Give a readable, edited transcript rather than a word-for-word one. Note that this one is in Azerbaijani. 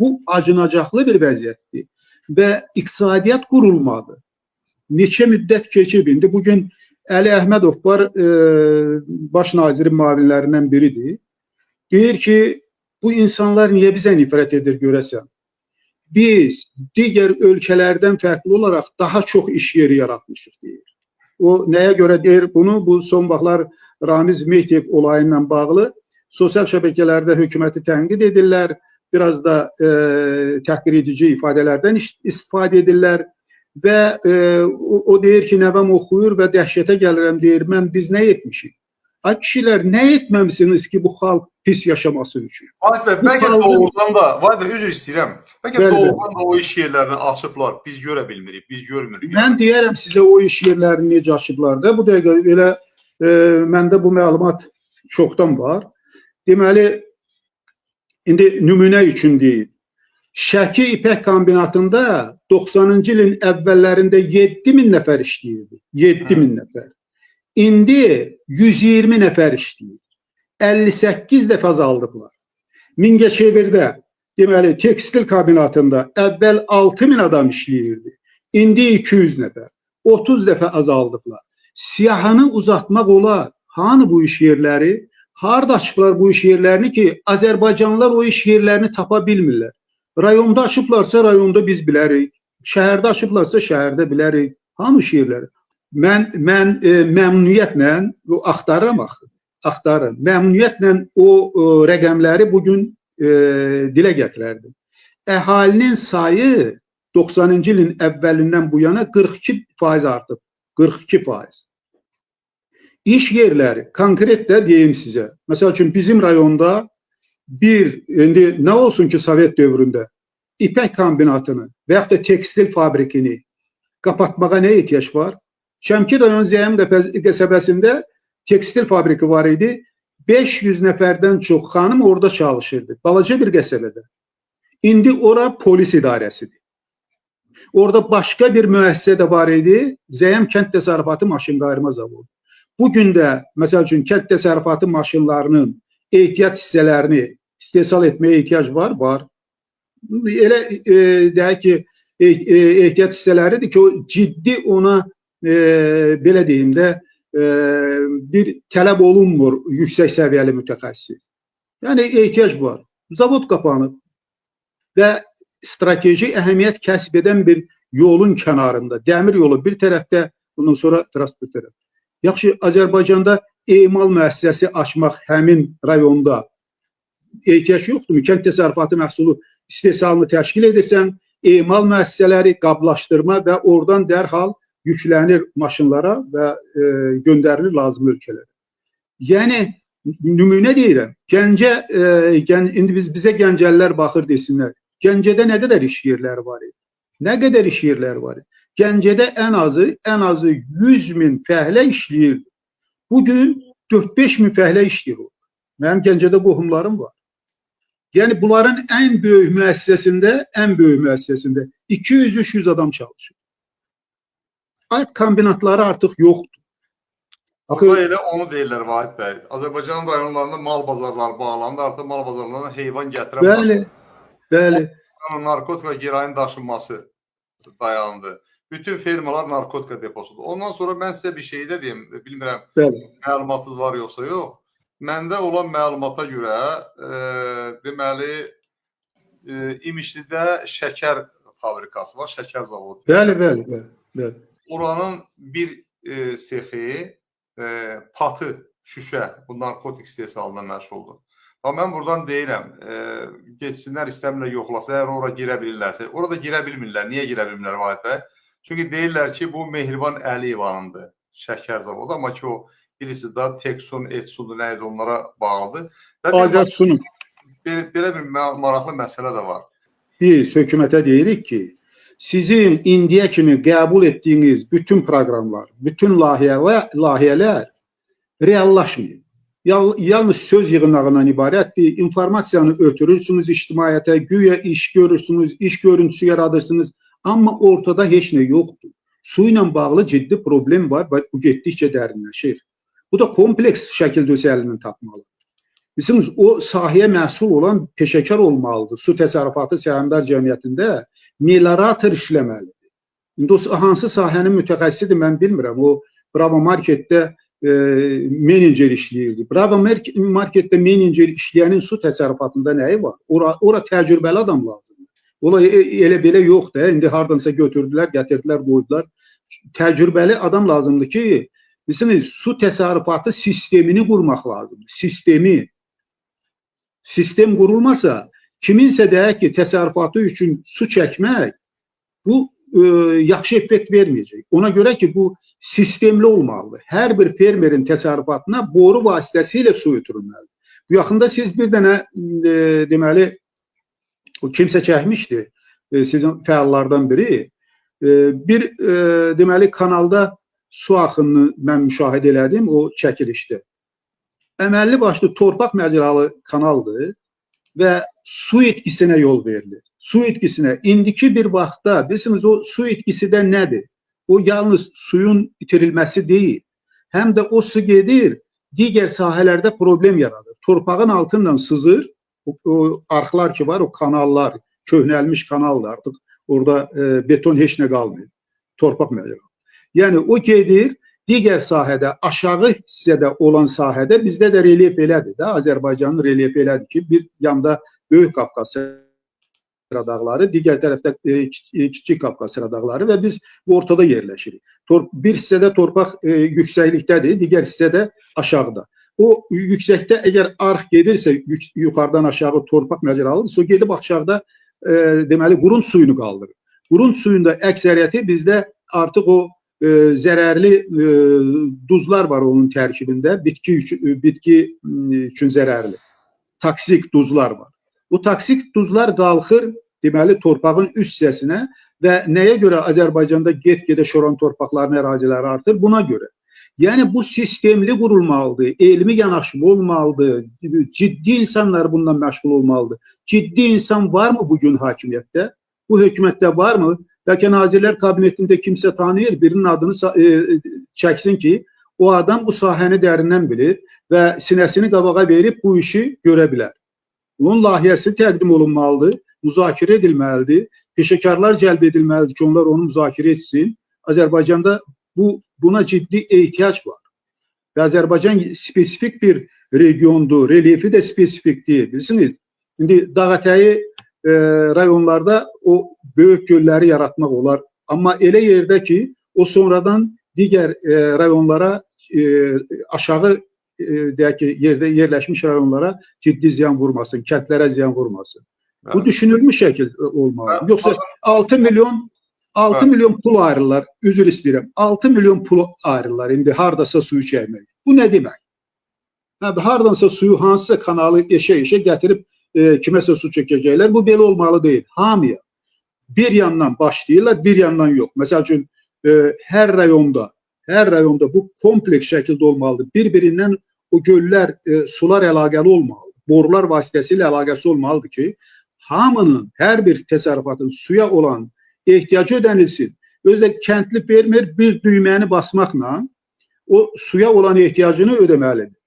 Bu acınacaqlı bir vəziyyətdir və iqtisadiyyat qurulmadı. Neçə müddət keçib, indi bugün Əli Əhmədov var, baş nazirin müavinlərindən biridir. Deyir ki, bu insanlar niyə bizə nifrət edir görəsən? Biz digər ölkələrdən fərqli olaraq daha çox iş yeri yaratmışıq deyir. O nəyə görə deyir bunu? Bu son vaxtlar Ramiz Mehdiyev olayı ilə bağlı sosial şəbəkələrdə hökuməti tənqid edirlər, biraz da təhqir edici ifadələrdən istifadə edirlər və o deyir ki, nəvəm oxuyur və dəhşətə gəlirəm deyir, biz nə etmişik? Ay kişilər, nə etməmişsiniz ki, bu xalq pis yaşaması üçün? Vahid bəy, bəlkə doğrudan da, Vahid bəy, üzr istəyirəm, bəlkə doğrudan da o iş yerlərini açıblar, biz görə bilmirik, biz görmürük. Mən deyərəm sizə o iş yerlərini necə açıblar da, bu dəqiqə elə məndə bu məlumat çoxdan var. Deməli, indi nümunə üçün deyim. Şəki İpək kombinatında 90-cı ilin əvvəllərində 7.000 nəfər işləyirdi. 7.000 nəfər. İndi 120 nəfər işləyir. 58 dəfə azaldıblar. Mingəçevirdə, deməli, tekstil kombinatında əvvəl 6.000 adam işləyirdi. İndi 200 nəfər. 30 dəfə azaldıblar. Siyahını uzatmaq olar. Hanı bu iş yerləri? Harada açıblar bu iş yerlərini ki, Azərbaycanlılar o iş yerlərini tapa bilmirlər. Rayonda açıblarsa rayonda biz bilərik. Şəhərdə açıblarsa şəhərdə bilərik. Hanı iş yerləri? Mən məmnuniyyətlə axtarıram axı. Axtarıram. Məmnuniyyətlə o rəqəmləri bugün dilə gətirərdim. Əhalinin sayı 90-cı ilin əvvəlindən bu yana 42% artıb. 42%. İş yerləri, konkret də deyim sizə. Məsəl üçün bizim rayonda indi nə olsun ki Sovet dövründə ipək kombinatını və yaxud da tekstil fabrikini qapatmağa nə ehtiyac var? Şəmkir rayon Zəyəm qəsəbəsində tekstil fabriki var idi. 500 nəfərdən çox xanım orada çalışırdı. Balaca bir qəsəbədə. İndi ora polis idarəsidir. Orada başqa bir müəssisə də var idi. Zəyəm kənd təsərrüfatı maşın qayırma zavodu. Bugün də, məsəl üçün, kənd təsərrüfatı maşınlarının ehtiyat hissələrini istehsal etməyə ehtiyac var? Var. Elə deyək ki, ehtiyat hissələridir ki, o ciddi ona, belə deyim də, bir tələb olunmur yüksək səviyyəli mütəxəssis. Yəni, ehtiyac var. Zavod qapanıb və strateji əhəmiyyət kəsb edən bir yolun kənarında, dəmir yolu bir tərəfdə, bundan sonra transport tərəfdə. Yaxşı, Azərbaycanda emal müəssisəsi açmaq həmin rayonda ehtiyac yoxdur mu? Kənd təsərrüfatı məhsulu istehsalını təşkil edirsən, emal müəssisələri, qablaşdırma və oradan dərhal yüklənir maşınlara və göndərilir lazımlı ölkələrə. Yəni, nümunə deyirəm, Gəncə, indi bizə Gəncəlilər baxır desinlər, Gəncədə nə qədər iş yerləri var idi? Nə qədər iş yerləri var idi? Gəncədə ən azı 100.000 fəhlə işləyirdi. Bugün 4-5 min fəhlə işləyir. Mənim Gəncədə qohumlarım var. Yəni, bunların ən böyük müəssisəsində 200-300 adam çalışır. Ait kombinatları artıq yoxdur. Burada elə onu deyirlər Vahid bəy. Azərbaycan rayonlarında mal bazarları bağlandı, artıq mal bazarlarına heyvan gətirən var. Bəli. Narkotika, gerayin daşınması dayandı. Bütün firmalar narkotika deposudur. Ondan sonra mən sizə bir şey də deyim, bilmirəm, məlumatınız var yoxsa yox. Məndə olan məlumata görə, deməli, İmişlidə şəkər fabrikası var, şəkər zavodu. Bəli. Oranın bir sexi patı, şüşə, bu narkotik istehsalına məşğuldur. Mən buradan deyirəm, geçsinlər, istəmirlər yoxlasa, əgər ora girə bilirlərsə, orada girə bilmirlər. Niyə girə bilmirlər Vahid bəy? Çünki deyirlər ki, bu Mehriban Əliyevanındır, şəkər zavodu. Amma ki, o birisi də Teksun, Etsundur, nə idi onlara bağlıdır. Azərsunun. Belə bir maraqlı məsələ də var. Biz hökumətə deyirik ki, sizin indiyə kimi qəbul etdiyiniz bütün proqramlar, bütün layihələr reallaşmıyor. Yalnız söz yığınağından ibarətdir. İnformasiyanı ötürürsünüz ictimaiyyətə, güya iş görürsünüz, iş görüntüsü yaradırsınız. Amma ortada heç nə yoxdur. Su ilə bağlı ciddi problem var və bu getdikcə dərinləşir. Bu da kompleks şəkildə öz əlini tapmalı. Bilirsiniz, o sahəyə məsul olan peşəkar olmalıdır. Su təsərrüfatı səhmdar cəmiyyətində meliorator işləməlidir. İndi o hansı sahənin mütəxəssisidir mən bilmirəm. O Bravo Marketdə menecer işləyirdi. Bravo Marketdə menecer işləyənin su təsərrüfatında nəyi var? Ora təcrübəli adam lazımdır. Ola elə belə yoxdur. İndi hardansa götürdülər, gətirdilər, qoydular. Təcrübəli adam lazımdır ki, bilirsiniz, su təsərrüfatı sistemini qurmaq lazımdır. Sistem qurulmasa, kiminsə deyək ki, təsərrüfatı üçün su çəkmək, bu yaxşı effekt verməyəcək. Ona görə ki, bu sistemli olmalıdır. Hər bir fermerin təsərrüfatına boru vasitəsilə su ötürülməlidir. Bu yaxında siz bir dənə deməli, o kimsə çəkmişdi, sizin fəallardan biri, bir deməli kanalda su axınını mən müşahidə elədim o çəkilişdə. Əməlli başlı torpaq məcralı kanaldır və su itkisinə yol verilir. Su itkisinə. İndiki bir vaxtda, bilirsiniz, o su itkisi də nədir? O yalnız suyun itirilməsi deyil. Həm də o su gedir, digər sahələrdə problem yaradır. Torpağın altından sızır, o arxlar ki var, o kanallar, köhnəlmiş kanaldır artıq. Orada beton heç nə qalmıyor. Torpaq məcralı. Yəni o gedir, digər sahədə, aşağı hissədə olan sahədə bizdə də relyef elədir də, Azərbaycanın relyefi elədir ki, bir yanda Böyük Qafqaz dağları, digər tərəfdə Kiçik Qafqaz dağları və biz ortada yerləşirik. Bir hissədə torpaq yüksəklikdədir, digər hissədə aşağıda. O yüksəkdə əgər arx gedirsə, yuxarıdan aşağı torpaq məcralıdır, o gedib aşağıda deməli qurunt suyunu qaldırır. Qurunt suyunda əksəriyyəti bizdə artıq o zərərli duzlar var onun tərkibində, bitki üçün zərərli. Toksik duzlar var. Bu toksik duzlar qalxır, deməli, torpağın üst hissəsinə və nəyə görə Azərbaycanda get-gedə şoran torpaqların əraziləri artır? Buna görə. Yəni, bu sistemli qurulmalıdır, elmi yanaşma olmalıdır, ciddi insanlar bundan məşğul olmalıdır. Ciddi insan varmı bugün hakimiyyətdə? Bu hökumətdə varmı? Bəlkə Nazirlər Kabinetində kimsə tanıyır, birinin adını çəksin ki, o adam bu sahəni dərindən bilir və sinəsini qabağa verib bu işi görə bilər. Onun layihəsi təqdim olunmalıdır, müzakirə edilməlidir, peşəkarlar cəlb edilməlidir ki, onlar onu müzakirə etsin. Azərbaycanda buna ciddi ehtiyac var. Və Azərbaycan spesifik bir regiondur, relyefi də spesifikdir, bilirsiniz. İndi dağətəyi rayonlarda o böyük gölləri yaratmaq olar. Amma elə yerdə ki, o sonradan digər rayonlara, aşağı deyək ki, yerdə yerləşmiş rayonlara ciddi ziyan vurmasın, kəndlərə ziyan vurmasın. Bu düşünülmüş şəkil olmalı. Yoxsa 6 milyon pul ayrılırlar, üzr istəyirəm, 6 milyon pul ayrılırlar indi hardasa suyu çəkmək. Bu nə demək? Hardansa suyu hansısa kanalı eşə-eşə gətirib kiməsə su çəkəcəklər. Bu belə olmalı deyil. Hamıya. Bir yandan başlayırlar, bir yandan yox. Məsəl üçün, hər rayonda bu kompleks şəkildə olmalıdır. Bir-birindən o göllər, sular əlaqəli olmalıdır. Borular vasitəsilə əlaqəsi olmalıdır ki, hamının, hər bir təsərrüfatın suya olan ehtiyacı ödənilsin. Özdə kəndli fermer bir düyməni basmaqla o suya olan ehtiyacını ödəməlidir.